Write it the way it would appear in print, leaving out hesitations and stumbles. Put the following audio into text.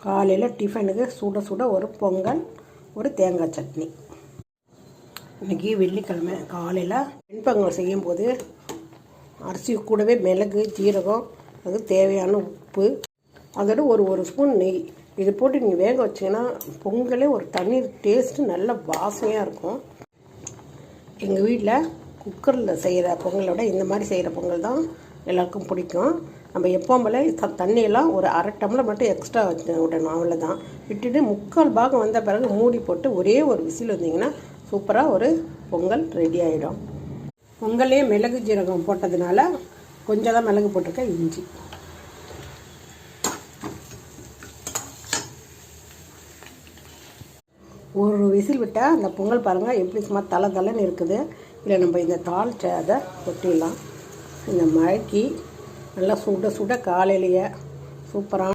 காலையில் டிஃபனுக்கு சுட சுட ஒரு பொங்கல், ஒரு தேங்காய் சட்னி. இன்றைக்கி வெள்ளிக்கிழமை காலையில் வெண்பொங்கல் செய்யும்போது அரிசி கூடவே மிளகு, ஜீரகம், அது தேவையான உப்பு, அதோட ஒரு ஸ்பூன் நெய் இது போட்டு நீங்கள் வேக வச்சிங்கன்னா பொங்கலே ஒரு தண்ணீர் டேஸ்ட்டு நல்ல வாசனையாக இருக்கும். எங்கள் வீட்டில் குக்கரில் செய்கிற பொங்கலோட இந்த மாதிரி செய்கிற பொங்கல் தான் எல்லாருக்கும் பிடிக்கும். நம்ம எப்போவும் போல தண்ணியெல்லாம் ஒரு அரை டம்ளர் மட்டும் எக்ஸ்ட்ரா வச்சு விடணும், அவ்வளோதான். விட்டுட்டு 3/4 பாகம் வந்த பிறகு மூடி போட்டு ஒரே ஒரு விசில் வந்தீங்கன்னா சூப்பராக ஒரு பொங்கல் ரெடி ஆகிடும். பொங்கலே மிளகு ஜீரகம் போட்டதுனால கொஞ்சம் தான் மிளகு போட்டிருக்கேன், இஞ்சி. ஒரு விசில் விட்டால் அந்த பொங்கல் பாருங்கள் எப்படி சும்மா தலைன்னு இருக்குது. இல்லை நம்ம இந்த தாளிச்ச அதை கொட்டிடலாம். இந்த மழைக்கு நல்லா சுட சுட காலையிலேயே சூப்பராக